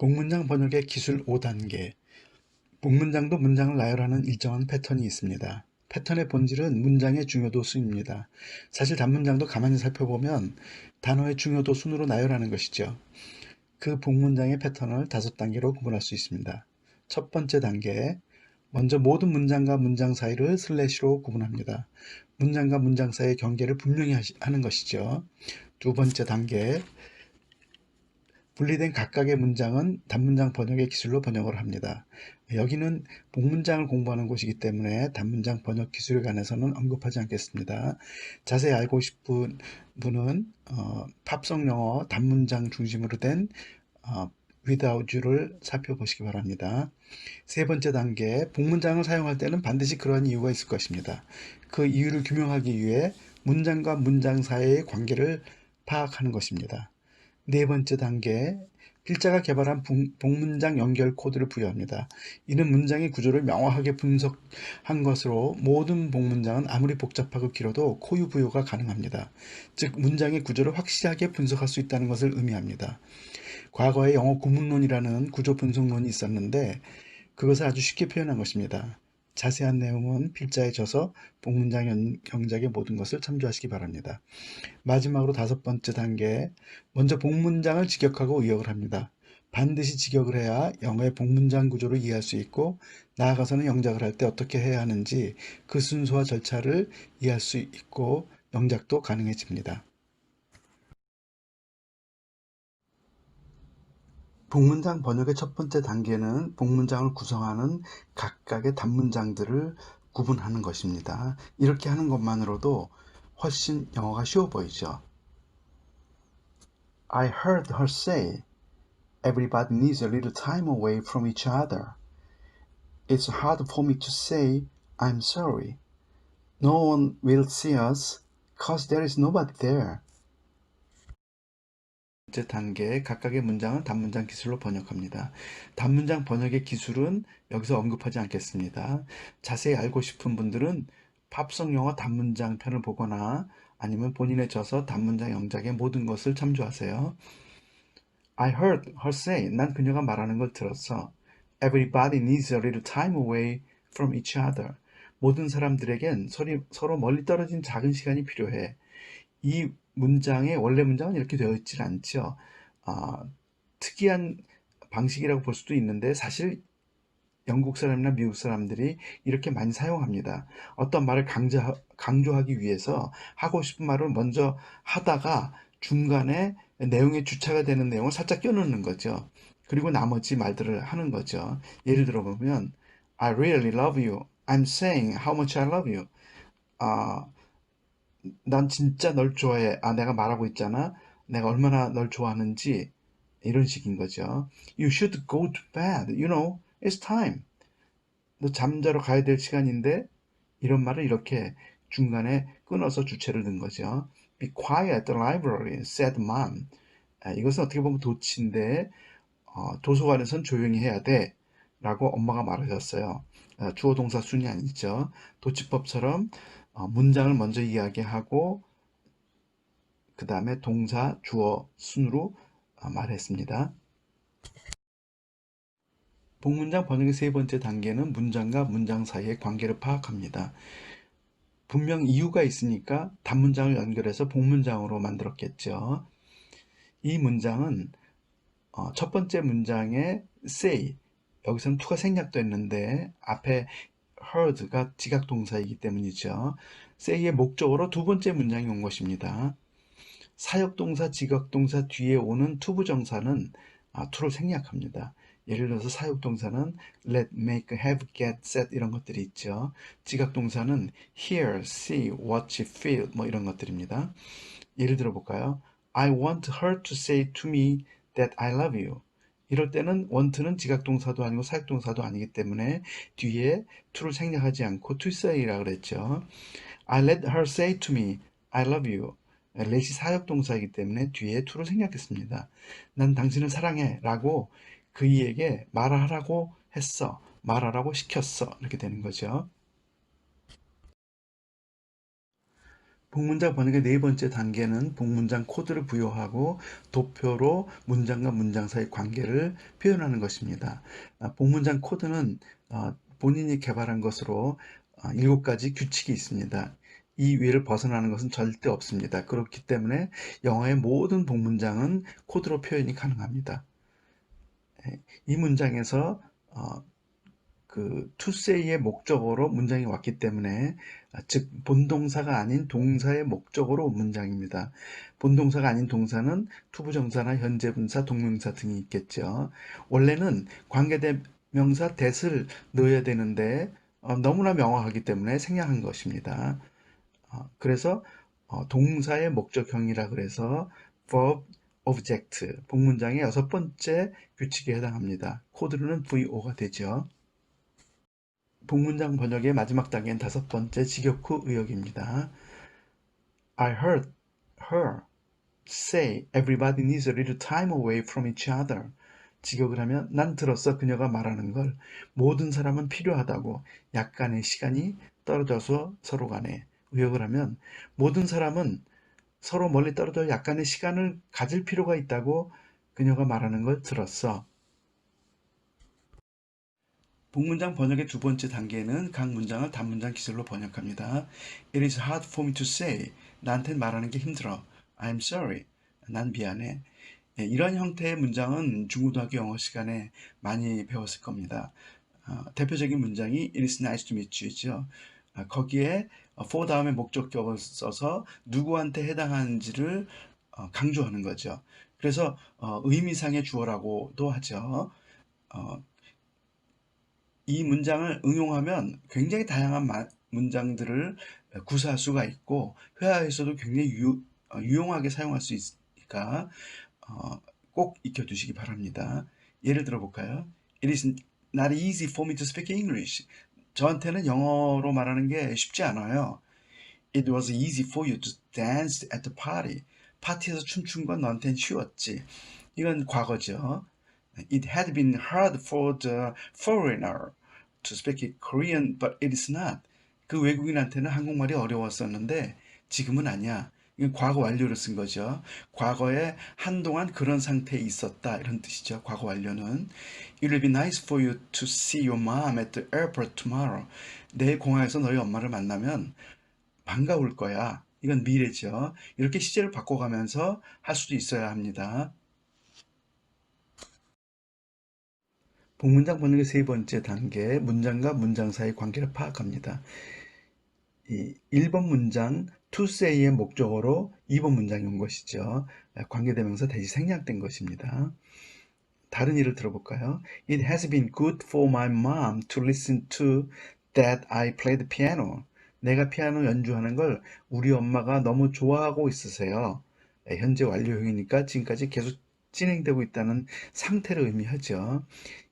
복문장 번역의 기술 5단계. 복문장도 문장을 나열하는 일정한 패턴이 있습니다. 패턴의 본질은 문장의 중요도 순입니다. 사실 단문장도 가만히 살펴보면 단어의 중요도 순으로 나열하는 것이죠. 그 복문장의 패턴을 5단계로 구분할 수 있습니다. 첫 번째 단계, 먼저 모든 문장과 문장 사이를 슬래시로 구분합니다. 문장과 문장 사이의 경계를 분명히 하는 것이죠. 두 번째 단계, 분리된 각각의 문장은 단문장 번역의 기술로 번역을 합니다. 여기는 복문장을 공부하는 곳이기 때문에 단문장 번역 기술에 관해서는 언급하지 않겠습니다. 자세히 알고 싶은 분은 팝송 영어 단문장 중심으로 된 Without You를 살펴보시기 바랍니다. 세 번째 단계, 복문장을 사용할 때는 반드시 그러한 이유가 있을 것입니다. 그 이유를 규명하기 위해 문장과 문장 사이의 관계를 파악하는 것입니다. 네 번째 단계, 필자가 개발한 복문장 연결 코드를 부여합니다. 이는 문장의 구조를 명확하게 분석한 것으로 모든 복문장은 아무리 복잡하고 길어도 코유 부여가 가능합니다. 즉 문장의 구조를 확실하게 분석할 수 있다는 것을 의미합니다. 과거에 영어 구문론이라는 구조 분석론이 있었는데 그것을 아주 쉽게 표현한 것입니다. 자세한 내용은 필자에 져서 복문장 경작의 모든 것을 참조하시기 바랍니다. 마지막으로 5번째 단계, 먼저 복문장을 직역하고 의역을 합니다. 반드시 직역을 해야 영어의 복문장 구조를 이해할 수 있고 나아가서는 영작을 할 때 어떻게 해야 하는지 그 순서와 절차를 이해할 수 있고 영작도 가능해집니다. 복문장 번역의 첫 번째 단계는 복문장을 구성하는 각각의 단문장들을 구분하는 것입니다. 이렇게 하는 것만으로도 훨씬 영어가 쉬워 보이죠. I heard her say, everybody needs a little time away from each other. It's hard for me to say, I'm sorry. No one will see us, cause there is nobody there. 번째 단계, 각각의 문장은 단문장 기술로 번역합니다. 단문장 번역의 기술은 여기서 언급하지 않겠습니다. 자세히 알고 싶은 분들은 팝송 영어 단문장 편을 보거나 아니면 본인의 저서 단문장 영작의 모든 것을 참조하세요. I heard her say, 난 그녀가 말하는 걸 들었어. Everybody needs a little time away from each other. 모든 사람들에겐 서로 멀리 떨어진 작은 시간이 필요해. 이 문장의 원래 문장은 이렇게 되어 있질 않죠. 특이한 방식이라고 볼 수도 있는데 사실 영국 사람이나 미국 사람들이 이렇게 많이 사용합니다. 어떤 말을 강조하기 위해서 하고 싶은 말을 먼저 하다가 중간에 내용의 주체가 되는 내용을 살짝 껴넣는 거죠. 그리고 나머지 말들을 하는 거죠. 예를 들어 보면 I really love you. I'm saying how much I love you. 난 진짜 널 좋아해. 내가 말하고 있잖아. 내가 얼마나 널 좋아하는지 이런 식인 거죠. You should go to bed. You know, it's time. 너 잠자러 가야 될 시간인데 이런 말을 이렇게 중간에 끊어서 주체를 든 거죠. Be quiet at the library, said mom. 이것은 어떻게 보면 도치인데 도서관에선 조용히 해야 돼 라고 엄마가 말하셨어요. 주어 동사 순이 아니죠. 도치법처럼 문장을 먼저 이야기하고 그 다음에 동사 주어 순으로 말했습니다. 복문장 번역의 세 번째 단계는 문장과 문장 사이의 관계를 파악합니다. 분명 이유가 있으니까 단문장을 연결해서 복문장으로 만들었겠죠. 이 문장은 첫 번째 문장의 say, 여기서는 to가 생략됐는데 앞에 heard가 지각동사이기 때문이죠. say의 목적으로 두 번째 문장이 온 것입니다. 사역동사, 지각동사 뒤에 오는 투부정사는 to를 생략합니다. 예를 들어서 사역동사는 let, make, have, get, set 이런 것들이 있죠. 지각동사는 hear, see, watch, feel 뭐 이런 것들입니다. 예를 들어 볼까요? I want her to say to me that I love you. 이럴 때는 want는 지각동사도 아니고 사역동사도 아니기 때문에 뒤에 to를 생략하지 않고 to say라고 그랬죠. I let her say to me I love you. let이 사역동사이기 때문에 뒤에 to를 생략했습니다. 난 당신을 사랑해 라고 그이에게 말하라고 했어. 말하라고 시켰어. 이렇게 되는 거죠. 복문장 번역의 네 번째 단계는 복문장 코드를 부여하고 도표로 문장과 문장 사이 관계를 표현하는 것입니다. 복문장 코드는 본인이 개발한 것으로 7가지 규칙이 있습니다. 이 위를 벗어나는 것은 절대 없습니다. 그렇기 때문에 영어의 모든 복문장은 코드로 표현이 가능합니다. 이 문장에서 to say의 목적어로 문장이 왔기 때문에 즉 본동사가 아닌 동사의 목적어로 문장입니다. 본동사가 아닌 동사는 투부정사나 현재분사, 동명사 등이 있겠죠. 원래는 관계대명사 that을 넣어야 되는데 너무나 명확하기 때문에 생략한 것입니다. 그래서 동사의 목적형이라 그래서 verb, object, 복문장의 6번째 규칙에 해당합니다. 코드로는 VO가 되죠. 복문장 번역의 마지막 단계는 5번째 직역 후 의역입니다. I heard her say everybody needs a little time away from each other. 직역을 하면 난 들었어 그녀가 말하는 걸 모든 사람은 필요하다고 약간의 시간이 떨어져서 서로 간에 의역을 하면 모든 사람은 서로 멀리 떨어져 약간의 시간을 가질 필요가 있다고 그녀가 말하는 걸 들었어. 복문장 번역의 두 번째 단계는 각 문장을 단문장 기술로 번역합니다. It is hard for me to say. 나한텐 말하는 게 힘들어. I'm sorry. 난 미안해. 이런 형태의 문장은 중고등학교 영어 시간에 많이 배웠을 겁니다. 대표적인 문장이 It is nice to meet you죠. 거기에 for 다음에 목적격을 써서 누구한테 해당하는지를 강조하는 거죠. 그래서 의미상의 주어라고도 하죠. 이 문장을 응용하면 굉장히 다양한 문장들을 구사할 수가 있고 회화에서도 굉장히 유용하게 사용할 수 있으니까 꼭 익혀두시기 바랍니다. 예를 들어 볼까요? It is not easy for me to speak English. 저한테는 영어로 말하는 게 쉽지 않아요. It was easy for you to dance at the party. 파티에서 춤춘 건 너한테는 쉬웠지. 이건 과거죠. It had been hard for the foreigner to speak Korean, but it is not. 그 외국인한테는 한국말이 어려웠었는데 지금은 아니야. 이건 과거 완료를 쓴 거죠. 과거에 한동안 그런 상태에 있었다 이런 뜻이죠. 과거 완료는 It will be nice for you to see your mom at the airport tomorrow. 내일 공항에서 너희 엄마를 만나면 반가울 거야. 이건 미래죠. 이렇게 시제를 바꿔가면서 할 수도 있어야 합니다. 복문장 번역의 세 번째 단계, 문장과 문장 사이 관계를 파악합니다. 1번 문장 to say의 목적어로 2번 문장이 온 것이죠. 관계대명사 대시 생략된 것입니다. 다른 예를 들어볼까요? It has been good for my mom to listen to that I play the piano. 내가 피아노 연주하는 걸 우리 엄마가 너무 좋아하고 있으세요. 현재 완료형이니까 지금까지 계속 진행되고 있다는 상태를 의미하죠.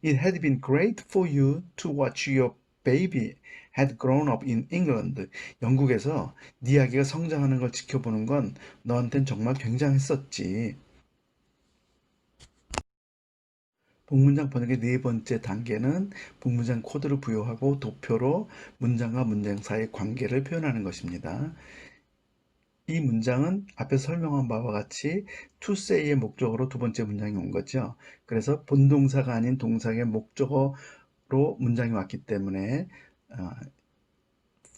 It had been great for you to watch your baby had grown up in England. 영국에서 네 아기가 성장하는 걸 지켜보는 건 너한텐 정말 굉장했었지. 복문장 번역의 네 번째 단계는 복문장 코드를 부여하고 도표로 문장과 문장 사이의 관계를 표현하는 것입니다. 이 문장은 앞에서 설명한 바와 같이 to say의 목적어로 두 번째 문장이 온 거죠. 그래서 본동사가 아닌 동사의 목적어로 문장이 왔기 때문에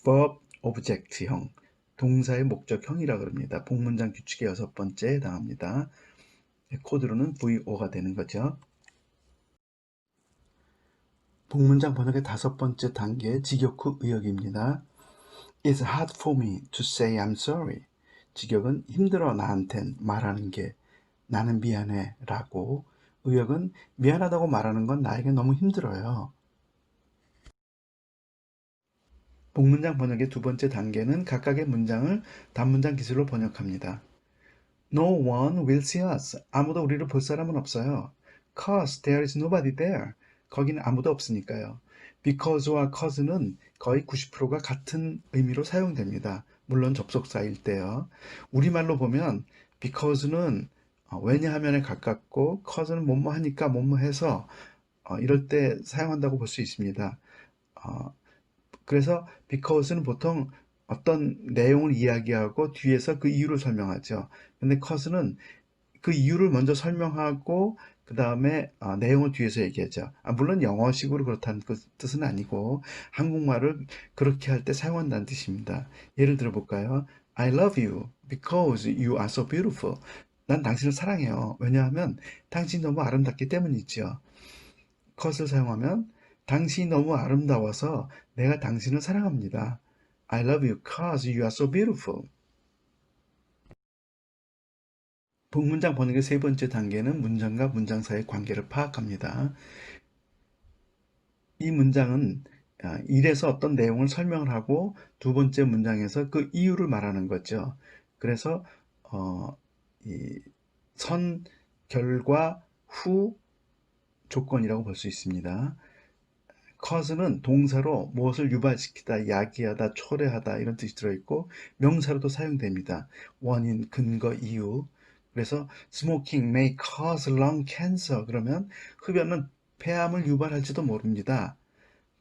verb object형, 동사의 목적형이라고 합니다. 복문장 규칙의 6번째에 해당합니다. 코드로는 VO가 되는 거죠. 복문장 번역의 5번째 단계 직역 후 의역입니다. It's hard for me to say I'm sorry. 직역은 힘들어 나한텐 말하는 게 나는 미안해 라고 의역은 미안하다고 말하는 건 나에게 너무 힘들어요. 복문장 번역의 두 번째 단계는 각각의 문장을 단문장 기술로 번역합니다. No one will see us. 아무도 우리를 볼 사람은 없어요. Cause there is nobody there. 거기는 아무도 없으니까요. Because와 cause는 거의 90%가 같은 의미로 사용됩니다. 물론 접속사일 때요. 우리말로 보면 because는 왜냐하면에 가깝고 cause는 뭐뭐 하니까 뭐뭐 해서 이럴 때 사용한다고 볼 수 있습니다. 그래서 because는 보통 어떤 내용을 이야기하고 뒤에서 그 이유를 설명하죠. 근데 cause는 그 이유를 먼저 설명하고 그 다음에 내용을 뒤에서 얘기하죠. 물론 영어식으로 그렇다는 뜻은 아니고 한국말을 그렇게 할 때 사용한다는 뜻입니다. 예를 들어 볼까요? I love you because you are so beautiful. 난 당신을 사랑해요. 왜냐하면 당신이 너무 아름답기 때문이죠. cause를 사용하면 당신이 너무 아름다워서 내가 당신을 사랑합니다. I love you because you are so beautiful. 복문장 번역의 세 번째 단계는 문장과 문장 사이의 관계를 파악합니다. 이 문장은 일에서 어떤 내용을 설명을 하고 두 번째 문장에서 그 이유를 말하는 거죠. 그래서 이 선, 결과, 후, 조건이라고 볼 수 있습니다. cause는 동사로 무엇을 유발시키다, 야기하다, 초래하다 이런 뜻이 들어있고 명사로도 사용됩니다. 원인, 근거, 이유. 그래서 smoking may cause lung cancer 그러면 흡연은 폐암을 유발할지도 모릅니다.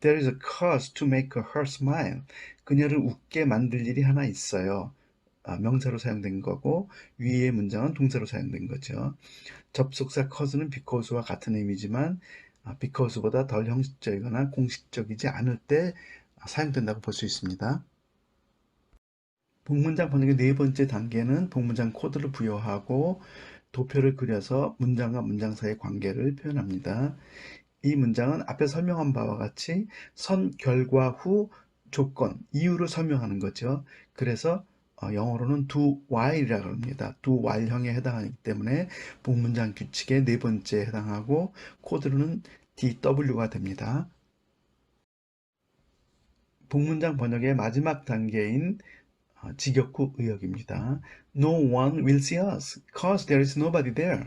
There is a cause to make her smile. 그녀를 웃게 만들 일이 하나 있어요. 명사로 사용된 거고 위의 문장은 동사로 사용된 거죠. 접속사 cause는 because와 같은 의미지만 because보다 덜 형식적이거나 공식적이지 않을 때 사용된다고 볼 수 있습니다. 복문장 번역의 네 번째 단계는 복문장 코드를 부여하고 도표를 그려서 문장과 문장 사이의 관계를 표현합니다. 이 문장은 앞에 설명한 바와 같이 선, 결과, 후, 조건, 이유를 설명하는 거죠. 그래서 영어로는 do while이라고 합니다. do while형에 해당하기 때문에 복문장 규칙의 네 번째에 해당하고 코드로는 DW가 됩니다. 복문장 번역의 마지막 단계인 직역후 의역입니다. No one will see us, cause there is nobody there.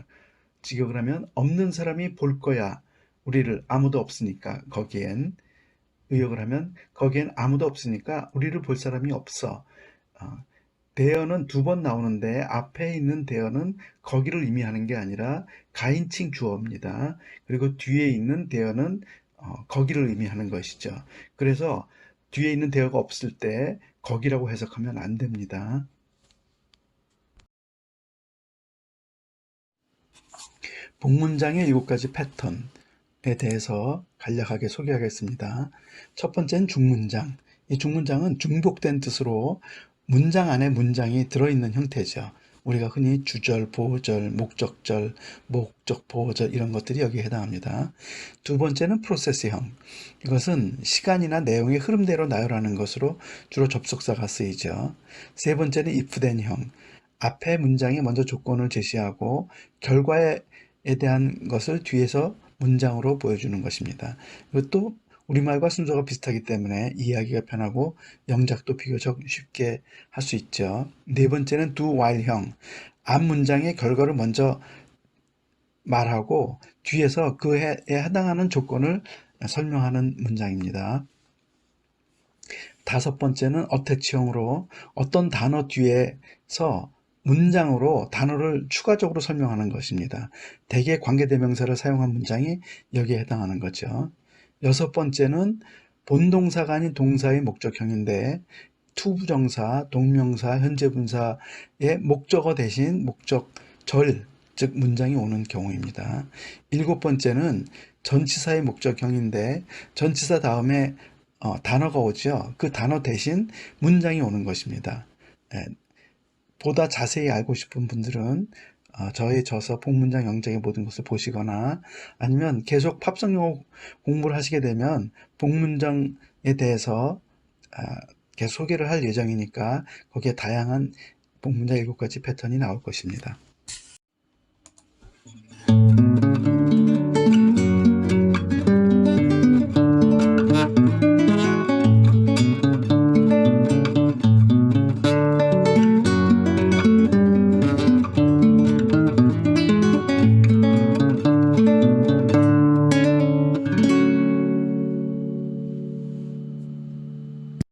직역을 하면 없는 사람이 볼 거야. 우리를 아무도 없으니까 거기엔. 의역을 하면 거기엔 아무도 없으니까 우리를 볼 사람이 없어. there는 두 번 나오는데 앞에 있는 there는 거기를 의미하는 게 아니라 가인칭 주어입니다. 그리고 뒤에 있는 there는 거기를 의미하는 것이죠. 그래서 뒤에 있는 there가 없을 때 거기라고 해석하면 안 됩니다. 복문장의 7가지 패턴에 대해서 간략하게 소개하겠습니다. 첫 번째는 중문장. 이 중문장은 중복된 뜻으로 문장 안에 문장이 들어있는 형태죠. 우리가 흔히 주절, 보절, 목적절, 목적, 보호절 이런 것들이 여기에 해당합니다. 두 번째는 프로세스형. 이것은 시간이나 내용의 흐름대로 나열하는 것으로 주로 접속사가 쓰이죠. 세 번째는 if then형. 앞에 문장이 먼저 조건을 제시하고 결과에 대한 것을 뒤에서 문장으로 보여주는 것입니다. 이것도 우리말과 순서가 비슷하기 때문에 이해하기가 편하고 영작도 비교적 쉽게 할 수 있죠. 네 번째는 do while형. 앞 문장의 결과를 먼저 말하고 뒤에서 그에 해당하는 조건을 설명하는 문장입니다. 다섯 번째는 attach형으로 어떤 단어 뒤에서 문장으로 단어를 추가적으로 설명하는 것입니다. 대개 관계대명사를 사용한 문장이 여기에 해당하는 거죠. 여섯 번째는 본동사가 아닌 동사의 목적형인데 투부정사, 동명사, 현재분사의 목적어 대신 목적절, 즉 문장이 오는 경우입니다. 일곱 번째는 전치사의 목적형인데 전치사 다음에 단어가 오죠. 그 단어 대신 문장이 오는 것입니다. 보다 자세히 알고 싶은 분들은 저의 저서 복문장 영작의 모든 것을 보시거나 아니면 계속 팝송 영어 공부를 하시게 되면 복문장에 대해서 계속 소개를 할 예정이니까 거기에 다양한 복문장 7가지 패턴이 나올 것입니다.